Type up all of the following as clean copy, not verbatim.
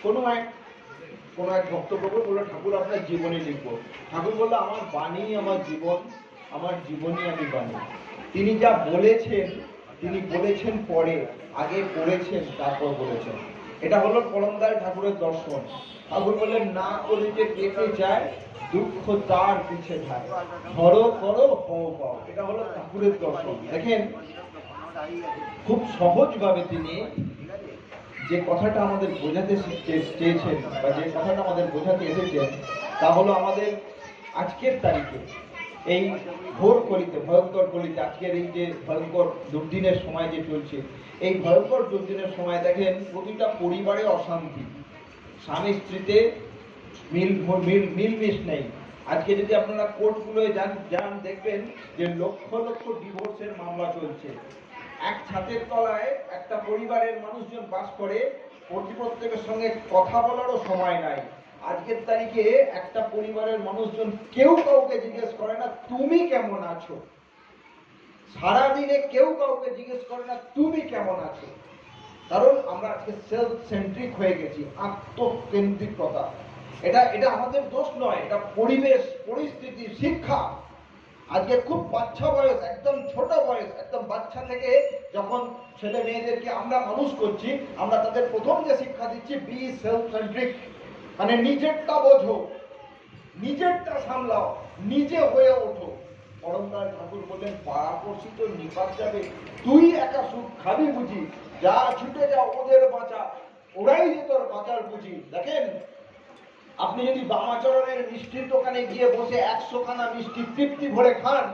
কোনো এক ভক্তপ্রভু বললো, ঠাকুর আপনার জীবনী লিখবো। ঠাকুর বললো, আমার বাণী আমার জীবন, আমার জীবনই আমি বাণী। তিনি যা বলেছেন, তিনি বলেছেন পরে, আগে পড়েছেন তারপর বলেছেন। এটা হলো পরমদয়াল ঠাকুরের দর্শন। ঠাকুর বললেন, না করে যে পেতে যায় দুঃখ তার পিছে যায়, ধরো করো হও পাও। এটা হলো ঠাকুরের দর্শন। দেখেন, খুব সহজভাবে তিনি যে কথাটা আমাদের বোঝাতে চেয়েছেন বা যে কথাটা আমাদের বোঝাতে এসেছেন, তা হলো আমাদের আজকের তারিখে এই ঘোর কলিতে, ভয়ঙ্কর কলিতে, আজকের এই যে ভয়ঙ্কর দুর্দিনের সময় যে চলছে, এই ভয়ঙ্কর দুর্দিনের সময় দেখেন প্রতিটা পরিবারে অশান্তি, স্বামী স্ত্রীতে মিলমিশ নেই। আজকে যদি আপনারা কোর্টগুলোয় যান দেখবেন যে লক্ষ লক্ষ ডিভোর্সের মামলা চলছে। এক ছাদের তলায় একটা পরিবারের মানুষজন বাস করে, প্রত্যেকের সঙ্গে কথা বলারও সময় নাই। আজকের তারিখে একটা পরিবারের মানুষজন কেউ কাউকে জিজ্ঞেস করে না তুমি কেমন আছো। সারাদিনে কেউ কাউকে জিজ্ঞেস করে না তুমি কেমন আছো। কারণ আমরা আজকে সেলফ সেন্ট্রিক হয়ে গেছি, আত্মকেন্দ্রিকতা। এটা আমাদের দোষ নয়, এটা পরিবেশ, পরিস্থিতি, শিক্ষা। আজকে খুব বাচ্চা বয়স, একদম ছোট বয়স, একদম বাচ্চা থেকে যখন ছেলে মেয়েদেরকে আমরা মানুষ করছি, আমরা তাদের প্রথম যে শিক্ষা দিচ্ছি, বি সেলফ সেন্ট্রিক, মানে নিজেরটা বোঝো, নিজেরটা সামলাও, নিজে হয়ে ওঠো। পরমদয়াল ঠাকুর বললেন, পাড়াপড়শি তো নিপাত যাবে, তুই একা সুখ খাবি বুঝি, যা ছুটে যা ওদের বাঁচা, ওরাই যে তোর বাঁচার বুঝি। দেখেন, আপনি যদি বামাচরণের মিষ্টির দোকানে গিয়ে বসে 100 খানা মিষ্টি তৃপ্তি ভরে খান,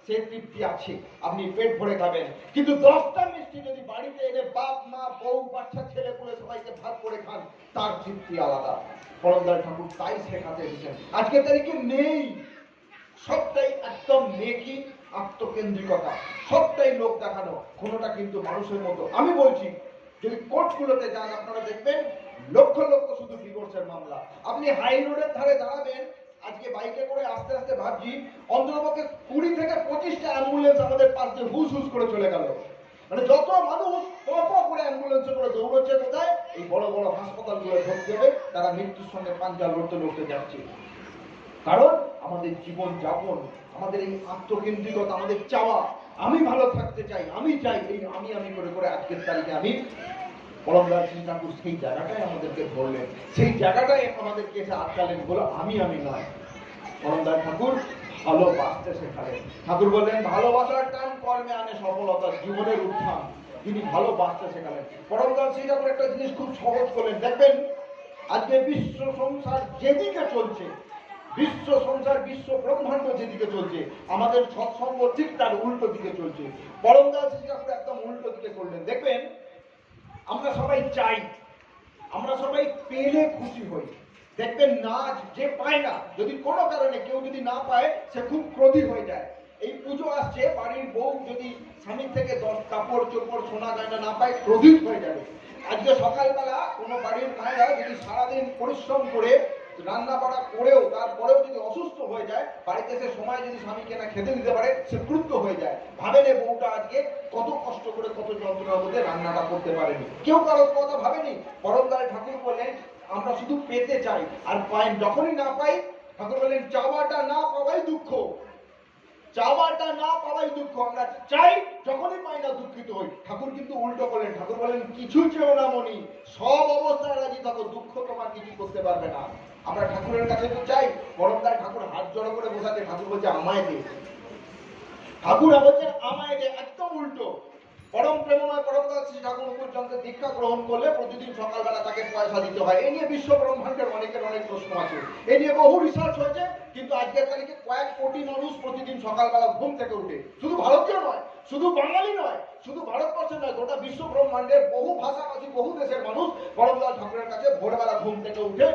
সে তৃপ্তি আছে, আপনি পেট ভরে খাবেন। কিন্তু 10টা মিষ্টি যদি বাড়িতে এনে বাপ মা বউ বাচ্চা ছেলে পুলে সবাইকে ভাগ করে খান, তার তৃপ্তি আলাদা। পরমদয়াল ঠাকুর তাই শেখাতে এসেছেন। আজকের তারিখে নেই, সবটাই একদম নেকি, আত্মকেন্দ্রিকতা, সবটাই লোক দেখানো, কোনোটা কিন্তু মানুষের মতো। আমি বলছি, যদি কোর্টগুলোতে যান আপনারা দেখবেন লক্ষ লক্ষ শুধু ডিভোর্সের মামলা। আপনি হাই রোডের ধারে দাঁড়াবেন, আজকে বাইকে করে আস্তে আস্তে ভাবছি অন্ততপক্ষে 20 থেকে 25টা অ্যাম্বুলেন্স আমাদের পাশ দিয়ে হুস হুস করে চলে গেল। মানে যত মানুষ পপ করে অ্যাম্বুলেন্সে করে দৌড়চ্ছে কোথায়, এই বড় বড় হাসপাতালগুলো ভর্তি হবে, তারা মৃত্যুর সঙ্গে পাঞ্জা লড়তে যাচ্ছে। কারণ আমাদের জীবন যাপন, আমাদের এই আত্মকেন্দ্রিকতা, আমাদের চাওয়া, আমি ভালো থাকতে চাই, আমি চাই, এই আমি করে করে আজকের তারিখে আমি পরমদয়াল ঠাকুর সেই জায়গাটাই আমাদেরকে ধরলেন, সেই জায়গাটাই আমাদেরকে এসে আটকালেন, বলো আমি নয়। পরমদয়াল ঠাকুর ভালোবাসতে শেখালেন। ঠাকুর বললেন, ভালোবাসার টান কর্মে আনে সফলতা, জীবনের উত্থান। তিনি ভালোবাসতে শেখালেন। পরমদয়াল শ্রী ঠাকুর একটা জিনিস খুব সহজ করলেন। দেখবেন, আজকে বিশ্ব সংসার যেদিকে চলছে, বিশ্ব সংসার, বিশ্ব ব্রহ্মাণ্ড যেদিকে চলছে, আমাদের সৎসঙ্গ ঠিক তার উল্টো দিকে চলছে। পরমদয়াল শ্রী ঠাকুর একদম উল্টো দিকে করলেন। দেখবেন, আমরা সবাই চাই, আমরা সবাই পেলে খুশি হই। দেখবেন, না যে পায় না, যদি কোনো কারণে কেউ যদি না পায়, সে খুব ক্রোধী হয়ে যায়। এই পুজো আসছে, বাড়ির বউ যদি স্বামীর থেকে কাপড় চোপড় সোনা গয়না না পায়, ক্রোধিত হয়ে যাবে। আজকে সকালবেলা কোনো বাড়ির মায়েরা যদি সারাদিন পরিশ্রম করে রান্না বাড়া করেও তারপরেও যদি অসুস্থ হয়ে যায়, বাড়িতে এসে সময় যদি স্বামীকে না খেতে দিতে পারে, সে ক্রুদ্ধ হয়ে যায়। ভাবেন এই বউটা আজকে কত কষ্ট করে, কত যন্ত্রণার মধ্যে রান্নাটা করতে পারেনি। কেউ কারোর কথা ভাবেনি। পরমদয়াল ঠাকুর বললেন, আমরা শুধু পেতে চাই, আর পাই, যখনই না পাই, ঠাকুর বললেন, চাওয়াটা না পাওয়াই দুঃখ, চাওয়াটা না পাওয়াই দুঃখ। আমরা চাই, যখনই পাই না দুঃখিত হই। ঠাকুর কিন্তু উল্টো করলেন। ঠাকুর বলেন, কিছু চেও না মনি, সব অবস্থায় রাজি থাকো, দুঃখ তোমার কিছু করতে পারবে না। আমরা ঠাকুরের কাছে তো চাই। পরমদয়াল ঠাকুর হাত জড়ো করে বসাতে, ঠাকুর বলছে আমায় দে, ঠাকুর বলছেন আমায় দে, একদম উল্টো। পরম প্রেমময় পরমদয়াল শ্রী ঠাকুর মুকুটচন্দ্রের দীক্ষা গ্রহণ করলে প্রতিদিন সকালবেলা তাকে পয়সা দিতে হয়। এই নিয়ে বিশ্ব ব্রহ্মাণ্ডের অনেকের অনেক প্রশ্ন আছে, এই নিয়ে বহু রিসার্চ হয়েছে। কিন্তু আজকের তারিখে কয়েক কোটি মানুষ প্রতিদিন সকালবেলা ঘুম থেকে উঠে, শুধু ভারতীয় নয়, শুধু বাঙালি নয়, শুধু ভারতবর্ষের নয়, গোটা বিশ্ব ব্রহ্মাণ্ডের বহু ভাষাভাষী, বহু দেশের মানুষ পরমদয়াল ঠাকুরের কাছে ভোরবেলা ঘুম থেকে উঠে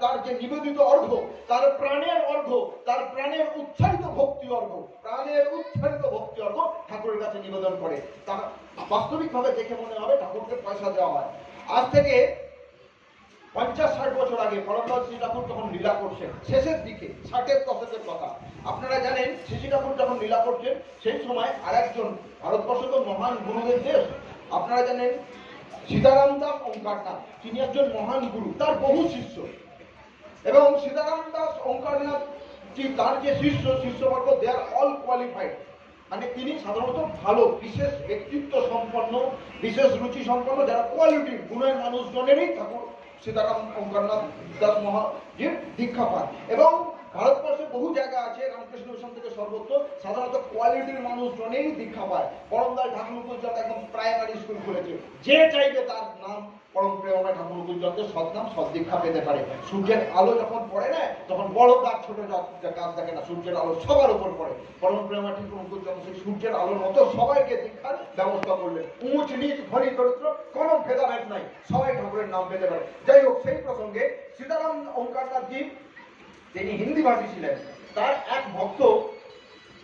তার যে নিবেদিত অর্ঘ্য, তার প্রাণের অর্ঘ্য, তার প্রাণের উচ্চারিত ভক্তি অর্ঘ্য, প্রাণের উচ্চারিত ভক্তি অর্ঘ্য ঠাকুরের কাছে নিবেদন করে। তার বাস্তবিকভাবে দেখে মনে হবে ঠাকুরকে পয়সা দেওয়া হয়। আজ থেকে 50-60 বছর আগে পরমদয়াল শ্রী ঠাকুর যখন লীলা করছেন, শেষের দিকে 60-এর দশকের কথা, আপনারা জানেন, শ্রী ঠাকুর যখন লীলা করছেন, সেই সময় আরেকজন, ভারতবর্ষ তো মহান গুরুদের দেশ, আপনারা জানেন সীতারাম দাস ওঙ্কারনাথ, তিনি একজন মহান গুরু, তার বহু শিষ্য, এবং সীতারাম দাস ওঙ্কারনাথ তার যে শিষ্যবর্গ দে আর অল কোয়ালিফাইড, মানে তিনি সাধারণত ভালো, বিশেষ ব্যক্তিত্ব সম্পন্ন, বিশেষ রুচি সম্পন্ন, যারা কোয়ালিটি গুণের মানুষজনেরই ঠাকুর সীতারাম ওঙ্কারনাথ দাস মহাজির দীক্ষা পান। এবং ভারতবর্ষে বহু জায়গা আছে রামকৃষ্ণ মিশন থেকে সর্বত্র সাধারণত কোয়ালিটির মানুষজনেই দীক্ষা পায়। পরমদাস ঠাকুর একদম প্রাইমারি স্কুল খুলেছে, যে চাইবে তার নাম পরম প্রেমময় ঠাকুর মুকুলচন্দ্রের সৎনাম সদ্দীক্ষা পেতে পারে। সূর্যের আলো যখন পড়ে না, তখন বড় গাছ ছোট গাছ দেখে না, সূর্যের আলো সবার উপর পড়ে। পরম প্রেমময় ঠাকুর মুকুলচন্দ্র সেই সূর্যের আলোর মতো সবাইকে দীক্ষার ব্যবস্থা করলেন। উঁচ নিচ ধনী দরিদ্র কোনো ভেদাভেদ নাই, সবাই ঠাকুরের নাম পেতে পারে। যাই হোক, সেই প্রসঙ্গে সীতারাম ওঙ্কারনাথজি তিনি হিন্দি ভাষী ছিলেন। তার এক ভক্ত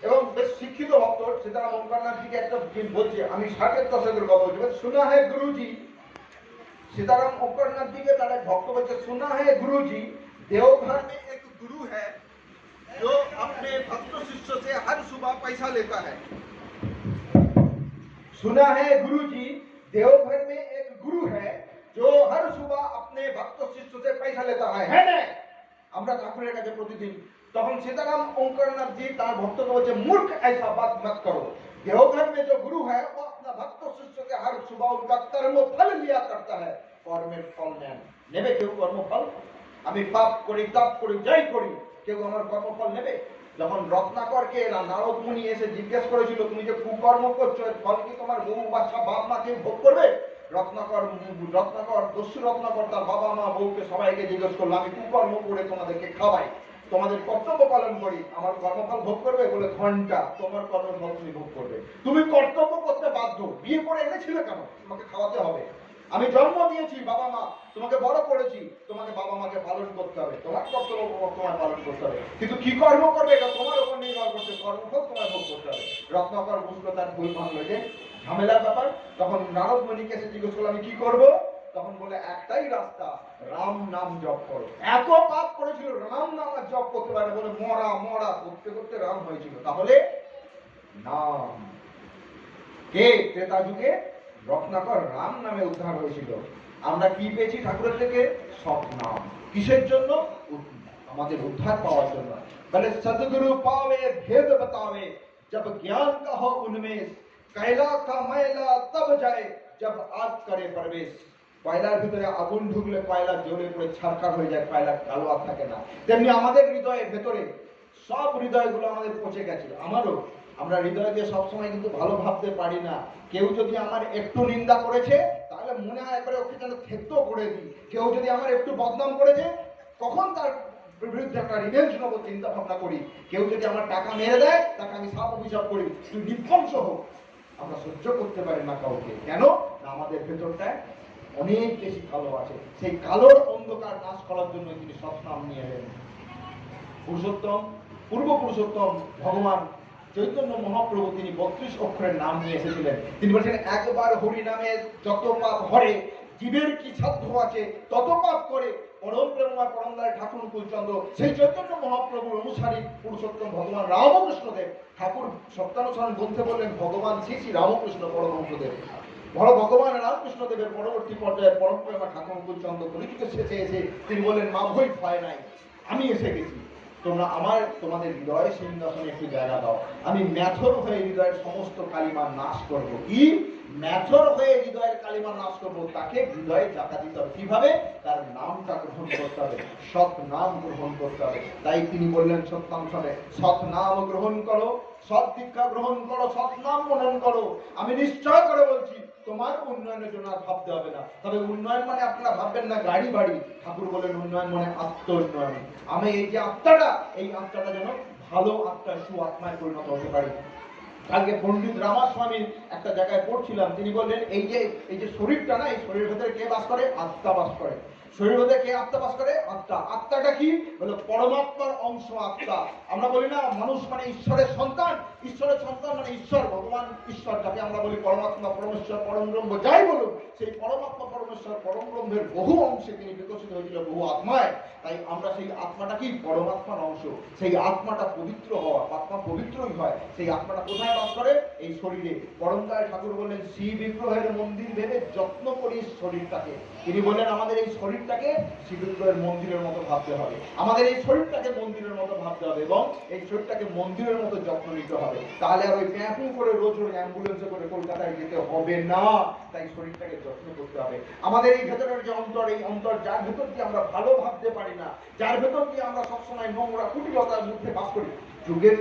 এবং বেশ শিক্ষিত ভক্ত সীতারাম ওঙ্কারনাথজিকে একটা দিন বলছে, আমি 60-এর দশকের কথা বলছি, শোনা है गुरुजी, सीताराम ओंकारनाथ जी के तारा भक्त बच्चे सुना है गुरुजी, देवघर में एक गुरु है जो अपने भक्त शिष्य से हर सुबह पैसा लेता है। सुना है गुरुजी, देवघर में एक गुरु है जो हर सुबह अपने भक्त शिष्य से पैसा लेता है ना? আমরা ঠাকুরের কাছে প্রতিদিন। তখন সীতারাম ओंकारनाथ जी তার ভক্তকে বলছে, মূর্খ ऐसा बात मत करो, देवघर में जो गुरु है वो अपना भक्त शिष्य से हर सुबह उनका कर्म फल लिया करता है। কর্মের ফল নেন, নেবে কেউ কর্মফল? আমি পাপ করি, তাপ করি, যাই করি, কেউ আমার কর্মফল নেবে? যখন রত্নাকরকে নারদ মুনি এসে জিজ্ঞেস করেছিল, তুমি যে কুকর্ম করছো এর ফল কি তোমার বউ বাচ্চা বাপ মা কেউ ভোগ করবে? রত্নাকর দস্যু রত্নাকর তার বাবা মা বউকে সবাইকে জিজ্ঞেস করলো, আমি কুকর্ম করে তোমাদেরকে খাওয়াই, তোমাদের কর্তব্য পালন করি, আমার কর্মফল ভোগ করবে? বলে, ঘন্টা তোমার কর্মফল তুমি ভোগ করবে, তুমি কর্তব্য করতে বাধ্য। বিয়ে করে এনেছিলে কেন? তোমাকে খাওয়াতে হবে। আমি জন্ম দিয়েছি, বাবা মা তোমাকে বড় করেছি, তোমাকে বাবা মাকে পালন করতে হবে, তোমার কর্তব্য তোমায় পালন করতে হবে, কিন্তু কি কর্ম করবে এটা তোমার উপর নির্ভর করছে, কর্মফল তোমায় ভোগ করতে হবে। রত্নাকর বুঝলো তার ভুল ভাঙলো, যে ঝামেলার ব্যাপার। তখন নারদ মুনিকে এসে জিজ্ঞেস করলো, আমি কি করব? তখন বলে, একটাই রাস্তা, রাম নাম জপ করো। এত পাপ করেছিল, রাম নাম আর জপ করতে পারে বলে মরা মরা করতে করতে রাম হয়েছিল। তাহলে নাম কে? ত্রেতা যুগে রত্নাকর রাম নামে উদ্ধার হয়েছিল। আমরা কি পেয়েছি ঠাকুরের থেকে? সৎ নাম। কিসের জন্য? আমাদের উদ্ধার পাওয়ার জন্য। বলে, সদগুরু পাবে ভেদ बतावे, जब ज्ञान का हो उन्मेष, कैला का मैला तब जाए जब आग करे प्रवेश। কয়লার ভিতরে আগুন ঢুকলে কয়লা জ্বলে পড়ে ছারখার হয়ে যায়, কয়লার কালো আর থাকে না। তেমনি আমাদের হৃদয়ের ভেতরে সব হৃদয়গুলো আমাদের পচে গেছে, আমারও। আমরা হৃদয় দিয়ে সবসময় কিন্তু ভালো ভাবতে পারি না। কেউ যদি আমার একটু নিন্দা করেছে, তাহলে মনে হয় একবারে ওকে যেন থেক্ত করে দিই। কেউ যদি আমার একটু বদনাম করেছে, কখন তার বিরুদ্ধে একটা রিভেঞ্জ নেবো চিন্তা ভাবনা করি। কেউ যদি আমার টাকা মেরে দেয়, তাকে আমি সাপ অভিশাপ করি, তুই নির্ধ্বংস হোক। আমরা সহ্য করতে পারি না কাউকে। কেন? না, আমাদের ভেতরটায় অনেক বেশি কালো আছে। সেই কালোর অন্ধকার নাশ করার জন্য তিনি সৎনাম নিয়ে এলেন। পুরুষোত্তম, পূর্ব পুরুষোত্তম ভগবান চৈতন্য মহাপ্রভু তিনি 32 অক্ষরের নাম নিয়ে এসেছিলেন। তিনি বলছেন, একবার হরি নামে যত পাপ হরে, জীবের কি সাধ্য আছে তত পাপ করে। পরম প্রেমময় পরমদয়াল ঠাকুর মুকুলচন্দ্র সেই চৈতন্য মহাপ্রভুর অনুসারী পুরুষোত্তম ভগবান রামকৃষ্ণদেব ঠাকুর সত্যানুসরণ গ্রন্থে বললেন, ভগবান শ্রী শ্রী রামকৃষ্ণ পরমহংসদেব। ভগবান রামকৃষ্ণদেবের পরবর্তী পর্যায়ে পরম প্রেমময় ঠাকুর মুকুলচন্দ্র কলিযুগের শেষে এসে তিনি বললেন, মা ভয় ভয় নাই, আমি এসে গেছি, তোমরা তোমাদের হৃদয় সিংহাসনে একটু জায়গা দাও। আমি ম্যাথর হয়ে হৃদয়ের সমস্ত কালিমা নাশ করব। কি? ম্যাথর হয়ে হৃদয়ের কালিমা নাশ করব। তাকে হৃদয়ে জায়গা দিতে হবে। কিভাবে? তার নামটা গ্রহণ করতে হবে, সৎ নাম গ্রহণ করতে হবে। তাই তিনি বললেন সত্যানুসারে, সৎ নাম গ্রহণ করো, সৎ দীক্ষা গ্রহণ করো, সৎ নাম মনন করো। আমি নিশ্চয় করে বলছি, তোমার উন্নয়নের জন্য আর ভাবতে হবে না। তবে উন্নয়ন মানে আপনারা ভাববেন না গাড়ি বাড়ি। ঠাকুর বলেন, উন্নয়ন মানে আত্ম উন্নয়ন। আমি এই যে আত্মাটা, এই আত্মাটা যেন ভালো আত্মায় সু আত্মায় পরিণত হতে পারি। কালকে পণ্ডিত রামাস্বামীর একটা জায়গায় পড়ছিলাম, তিনি বললেন, এই যে শরীরটা না, এই শরীরের ভেতরে কে বাস করে? আত্মা বাস করে। শরীরের মধ্যে কে আত্মা বাস করে? আত্মা। আত্মাটা কি? বলে পরমাত্মার অংশ আত্মা। আমরা বলি না মানুষ মানে ঈশ্বরের সন্তান, ঈশ্বরের সন্তান মানে ঈশ্বর, ভগবান ঈশ্বর, যাকে আমরা বলি পরমাত্মা, পরমেশ্বর, পরম ব্রহ্ম, যাই বলুন, সেই পরমাত্মা, পরমেশ্বর, পরম ব্রহ্মের বহু অংশে তিনি বিকশিত হয়েছিল, বহু আত্মায়। তাই আমরা সেই আত্মাটা কি? পরমাত্মার অংশ। সেই আত্মাটা পবিত্র হওয়া, আত্মা পবিত্রই হয়। সেই আত্মাটা কোথায় বাস করে এই শরীরে। পরমদয়াল ঠাকুর বললেন শ্রী বিগ্রহের মন্দির ভেবে যত্ন করিস শরীরটাকে। তিনি বললেন আমাদের এই শরীরটাকে শ্রী বিগ্রহের মন্দিরের মতো ভাবতে হবে, আমাদের এই শরীরটাকে মন্দিরের মতো ভাবতে হবে এবং এই শরীরটাকে মন্দিরের মতো যত্ন নিতে হবে। তাহলে আর ওই প্যাঁপু করে রোজ রোজ অ্যাম্বুলেন্সে করে কলকাতায় যেতে হবে না। তাই শরীরটাকে যত্ন করতে হবে। আমাদের এই ভেতরের যে অন্তর, এই অন্তর যার ভেতর দিয়ে আমরা ভালো ভাবতে পারি না, যার ভেতর দিয়ে আমরা সবসময় নোংরা কুটিলতার মধ্যে বাস করি, যুগের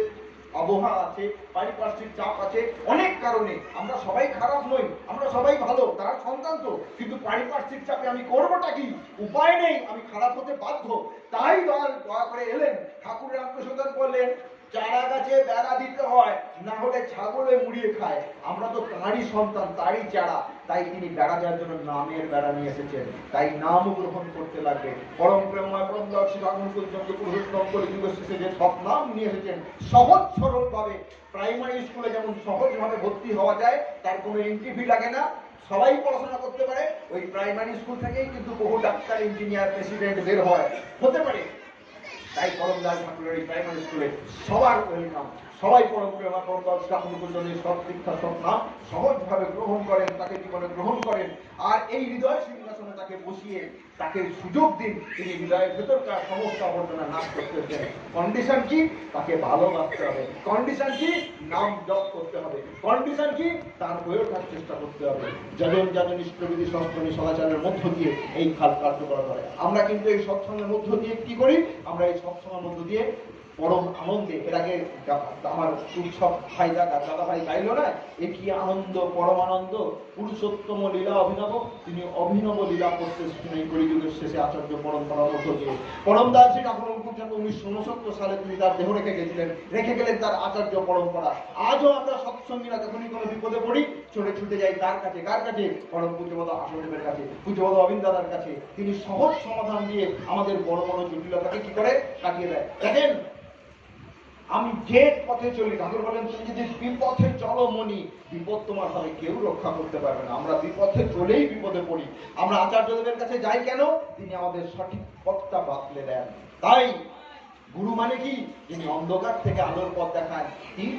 আবহাওয়া আছে, পারিপার্শ্বিক চাপ আছে, অনেক কারণে আমরা সবাই খারাপ নই, আমরা সবাই ভালো, তার সন্তান তো, কিন্তু পারিপার্শ্বিক চাপে আমি করবোটা কি, উপায় নেই, আমি খারাপ হতে বাধ্য। তাই দয়া করে এলেন ঠাকুর রামকৃষ্ণ করলেন চারা গাছে বেড়া দিতে হয়, না হলে ছাগলে মুড়িয়ে খায়। আমরা তো তাঁরই সন্তান, তারই চারা, তাই তিনি বেড়া দেওয়ার জন্য নামের বেড়া নিয়ে এসেছেন। তাই নাম গ্রহণ করতে লাগবে। পরম প্রেমময় পরম দর্শী ঠাকুর পর্যন্ত পুরুষোত্তম করে যুগের শেষে যে সব নাম নিয়ে এসেছেন সহজ সরল ভাবে। প্রাইমারি স্কুলে যেমন সহজভাবে ভর্তি হওয়া যায়, তার কোনো এন্ট্রি ফি লাগে না, সবাই পড়াশোনা করতে পারে। ওই প্রাইমারি স্কুল থেকেই কিন্তু বহু ডাক্তার, ইঞ্জিনিয়ার, প্রেসিডেন্ট বের হতে পারে। তাই পরমদয়াল ঠাকুরের এই প্রাইমারি স্কুলে সবার ওয়েলকাম। সবাই পরম প্রেমা পরমদয়াল ঠাকুর সব শিক্ষা সব নাম সহজভাবে গ্রহণ করেন, তাকে জীবনে গ্রহণ করেন। আর এই হৃদয় সিংহাসনে তাকে বসিয়ে তাকে সুযোগ দিন, তিনি হৃদয়ের ভেতরকার সমস্ত আবর্জনা নাশ করতে চান। কন্ডিশন কি? তাকে ভালোবাসতে হবে। কন্ডিশন কি? নাম জপ করতে হবে। কন্ডিশন কি? তার হয়ে ওঠার চেষ্টা করতে হবে। যাজন যাজন ইষ্টবিধি সৎসঙ্গী সদাচারের মধ্য দিয়ে এই কাজ কার্যকর করে। আমরা কিন্তু এই সৎসঙ্গের মধ্য দিয়ে কি করি? আমরা এই সৎসঙ্গের মধ্য দিয়ে পরম আনন্দে, এর আগে আমার উৎসব ভাই দাদা ভাই গাইল না, এ কি আনন্দ, পরম আনন্দ, পুরুষোত্তম লীলা অভিনব, তিনি অভিনব লীলা করতে শিখেন এই কলিযুগের শেষে আচার্য পরম্পরার মধ্য দিয়ে। পরমদয়াল শ্রী ঠাকুর 1969 সালে তিনি তার দেহ রেখে গেলেন তার আচার্য পরম্পরা। আজও আমরা সৎসঙ্গীরা যখনই কোনো বিপদে পড়ি ছুটে যাই তার কাছে। কার কাছে? পরম পূজ্যপাদ আসনদেবের কাছে, পূজ্যপাদ অবিন দাদার কাছে। তিনি সহজ সমাধান দিয়ে আমাদের বড় বড় জটিলতাকে কি করে কাটিয়ে দেয়। দেখেন, আমি যে পথে চলি, ঠাকুর বলেন তুমি যদি বিপথে চলো মনি, বিপদ তোমার হবে, কেউ রক্ষা করতে পারবে না। আমরা বিপথে চলেই বিপদে পড়ি। আমরা আচার্যদেবের কাছে যাই কেন? তিনি আমাদের সঠিক পথটা বাতলে দেন। তাই গুরু মানে কি? যিনি অন্ধকার থেকে আলোর পথ দেখান,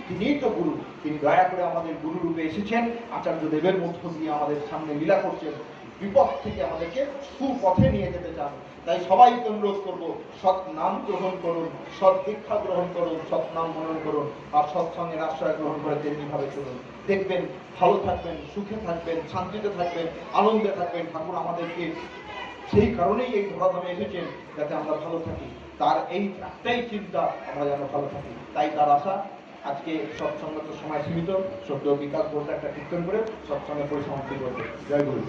তিনিই তো গুরু। তিনি দয়া করে আমাদের গুরু রূপে এসেছেন, আচার্যদেবের মধ্য দিয়ে আমাদের সামনে লীলা করছেন, বিপদ থেকে আমাদেরকে সুপথে নিয়ে যেতে চান। তাই সবাইকে অনুরোধ করবো, সৎ নাম গ্রহণ করুন, সৎ দীক্ষা গ্রহণ করুন, সৎ নাম মনন করুন, আর সৎসঙ্গের আশ্রয় গ্রহণ করে তেমনি ভাবে চলুন। দেখবেন ভালো থাকবেন, সুখে থাকবেন, শান্তিতে থাকবেন, আনন্দে থাকবেন। ঠাকুর আমাদেরকে সেই কারণেই এই ধরাধামে এসেছেন, যাতে আমরা ভালো থাকি। তার এই একটাই চিন্তা, আমরা যেন ভালো থাকি। তাই তার আশা। আজকে সৎসঙ্গ তো সময় সীমিত, সদ্য বিকাশ বলতে একটা কীর্তন করে সৎসঙ্গের পরিসমাপ্তি করবে। জয় গুরু।